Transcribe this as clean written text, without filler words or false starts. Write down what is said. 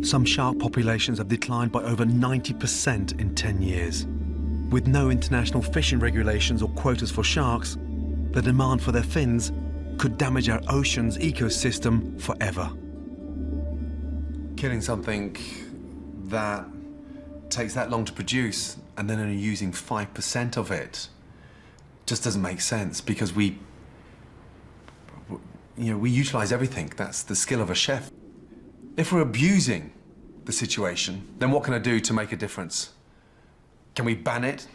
Some shark populations have declined by over 90% in 10 years. With no international fishing regulations or quotas for sharks, the demand for their fins could damage our ocean's ecosystem forever. Killing something that takes that long to produce and then only using 5% of it just doesn't make sense, because we utilize everything. That's the skill of a chef. If we're abusing the situation, then what can I do to make a difference? Can we ban it?